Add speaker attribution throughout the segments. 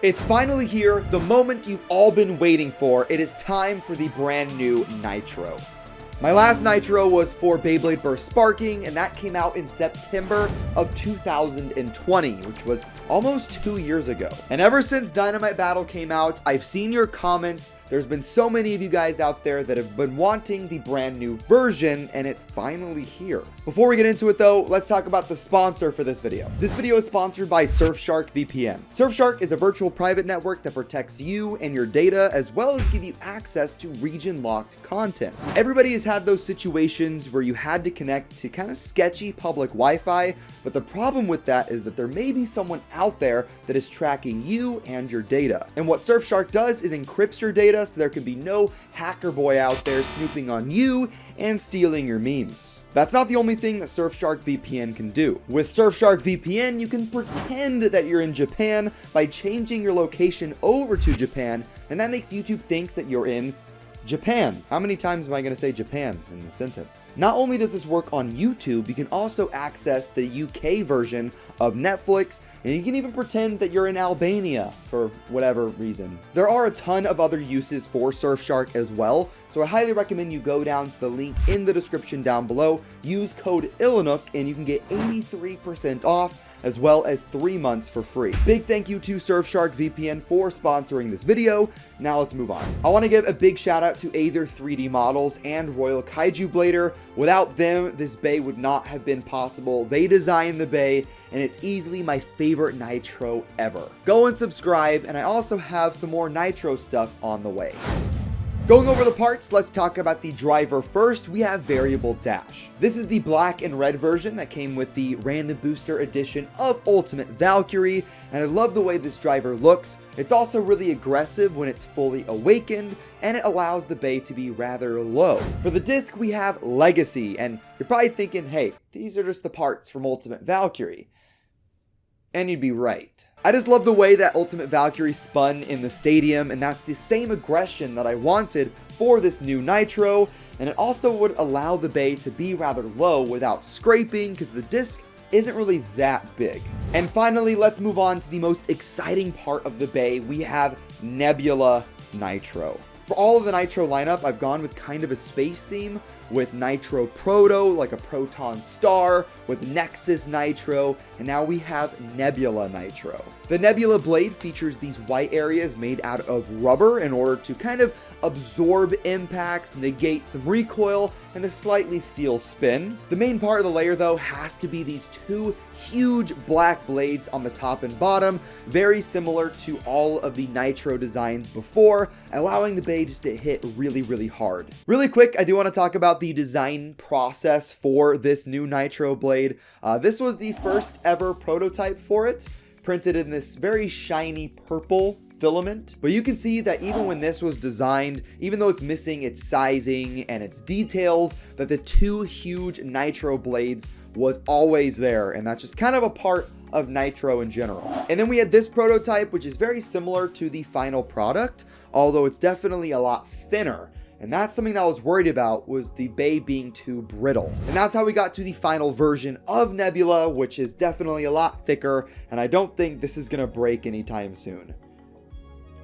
Speaker 1: It's finally here, the moment you've all been waiting for. It is time for the brand new Nitro. My last Nitro was for Beyblade Burst Sparking, and that came out in September of 2020, which was almost 2 years ago. And ever since Dynamite Battle came out, I've seen your comments. There's been so many of you guys out there that have been wanting the brand new version, and it's finally here. Before we get into it though, let's talk about the sponsor for this video. This video is sponsored by Surfshark VPN. Surfshark is a virtual private network that protects you and your data, as well as give you access to region-locked content. Everybody has had those situations where you had to connect to kind of sketchy public Wi-Fi, but the problem with that is that there may be someone out there that is tracking you and your data. And what Surfshark does is encrypts your data so there can be no hacker boy out there snooping on you and stealing your memes. That's not the only thing that Surfshark VPN can do. With Surfshark VPN, you can pretend that you're in Japan by changing your location over to Japan, and that makes YouTube think that you're in Japan. How many times am I going to say Japan in the sentence? Not only does this work on YouTube, you can also access the UK version of Netflix, and you can even pretend that you're in Albania for whatever reason. There are a ton of other uses for Surfshark as well, so I highly recommend you go down to the link in the description down below, use code ilinnuc, and you can get 83% off, as well as 3 months for free. Big thank you to Surfshark VPN for sponsoring this video. Now let's move on. I want to give a big shout out to Aether 3D Models and Royal Kaiju Blader. Without them, this bay would not have been possible. They designed the bay, and it's easily my favorite Nitro ever. Go and subscribe, and I also have some more Nitro stuff on the way. Going over the parts, let's talk about the driver first. We have Variable Dash. This is the black and red version that came with the Random Booster edition of Ultimate Valkyrie, and I love the way this driver looks. It's also really aggressive when it's fully awakened, and it allows the bay to be rather low. For the disc, we have Legacy, and you're probably thinking, hey, these are just the parts from Ultimate Valkyrie. And you'd be right. I just love the way that Ultimate Valkyrie spun in the stadium, and that's the same aggression that I wanted for this new Nitro, and it also would allow the bay to be rather low without scraping because the disc isn't really that big. And finally, let's move on to the most exciting part of the bay. We have Nebula Nitro. For all of the Nitro lineup, I've gone with kind of a space theme, with Nitro Proto, like a proton star, with Nexus Nitro, and now we have Nebula Nitro. The Nebula Blade features these white areas made out of rubber in order to kind of absorb impacts, negate some recoil, and a slightly steel spin. The main part of the layer, though, has to be these two huge black blades on the top and bottom, very similar to all of the Nitro designs before, allowing the bay just to hit really, really hard. Really quick, I do want to talk about the design process for this new Nitro blade. This was the first ever prototype for it, printed in this very shiny purple filament, but you can see that even when this was designed, even though it's missing its sizing and its details, that the two huge Nitro blades was always there, and that's just kind of a part of Nitro in general. And then we had this prototype, which is very similar to the final product, although it's definitely a lot thinner. And that's something that I was worried about, was the bay being too brittle. And that's how we got to the final version of Nebula, which is definitely a lot thicker, and I don't think this is gonna break anytime soon.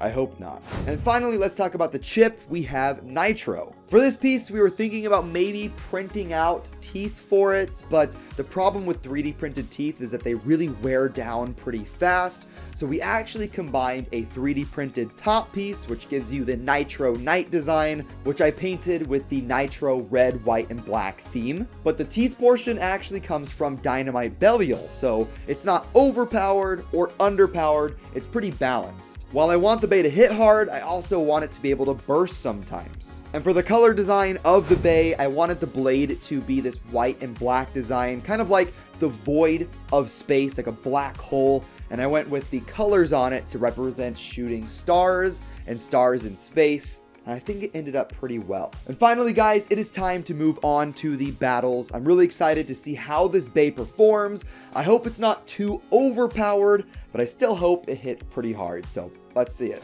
Speaker 1: I hope not. And finally, let's talk about the chip. We have Nitro. For this piece, we were thinking about maybe printing out teeth for it, but the problem with 3D printed teeth is that they really wear down pretty fast. So we actually combined a 3D printed top piece, which gives you the Nitro Knight design, which I painted with the Nitro red, white, and black theme. But the teeth portion actually comes from Dynamite Battle, so it's not overpowered or underpowered, it's pretty balanced. While I want the bay to hit hard, I also want it to be able to burst sometimes. And for the color design of the bay, I wanted the blade to be this white and black design, kind of like the void of space, like a black hole. And I went with the colors on it to represent shooting stars and stars in space. And I think it ended up pretty well. And finally, guys, it is time to move on to the battles. I'm really excited to see how this bay performs. I hope it's not too overpowered, but I still hope it hits pretty hard. So let's see it.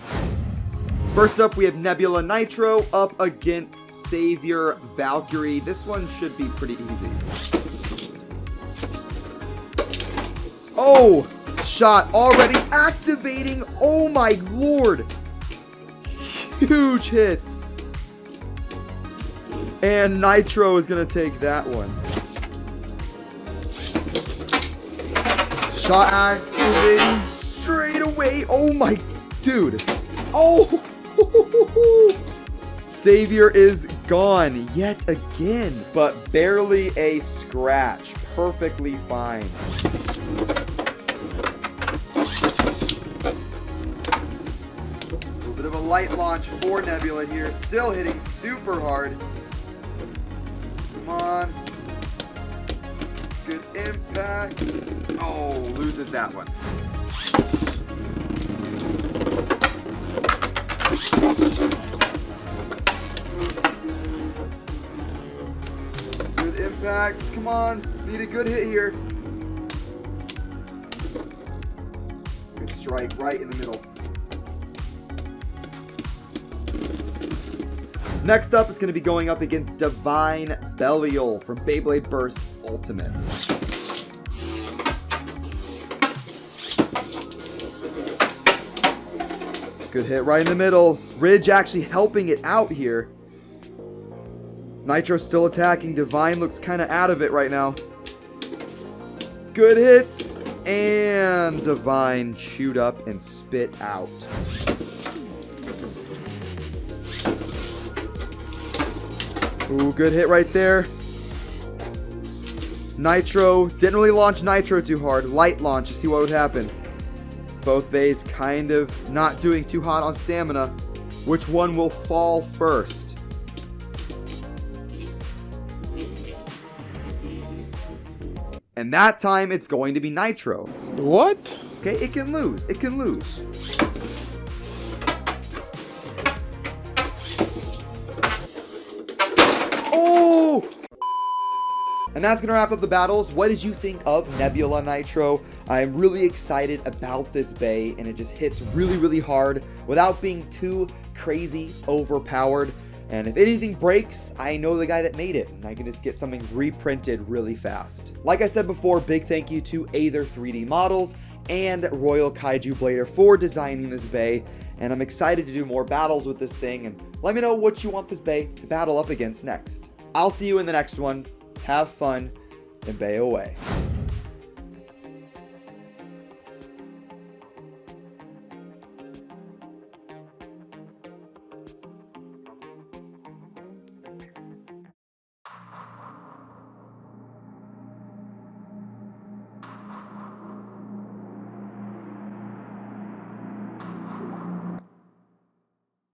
Speaker 1: First up, we have Nebula Nitro up against Savior Valkyrie. This one should be pretty easy. Oh! Shot already activating. Oh my lord. Huge hits. And Nitro is going to take that one. Shot activating straight away. Oh my dude. Oh. Savior is gone yet again, but barely a scratch. Perfectly fine. A little bit of a light launch for Nebula here. Still hitting super hard. Come on. Good impact. Oh, loses that one. Good impacts. Come on. Need a good hit here. Good strike right in the middle. Next up, it's going to be going up against Divine Belial from Beyblade Burst Ultimate. Good hit right in the middle. Ridge actually helping it out here. Nitro still attacking. Divine looks kind of out of it right now. Good hits. And Divine chewed up and spit out. Ooh, good hit right there. Nitro. Didn't really launch Nitro too hard. Light launch to see what would happen. Both bays kind of not doing too hot on stamina. Which one will fall first? And that time, it's going to be Nitro.
Speaker 2: What?
Speaker 1: Okay, it can lose. It can lose. Oh! And that's going to wrap up the battles. What did you think of Nebula Nitro? I'm really excited about this bay, and it just hits really, really hard without being too crazy overpowered. And if anything breaks, I know the guy that made it, and I can just get something reprinted really fast. Like I said before, big thank you to Aether 3D Models and Royal Kaiju Blader for designing this bay. And I'm excited to do more battles with this thing, and let me know what you want this bay to battle up against next. I'll see you in the next one. Have fun, and bay away.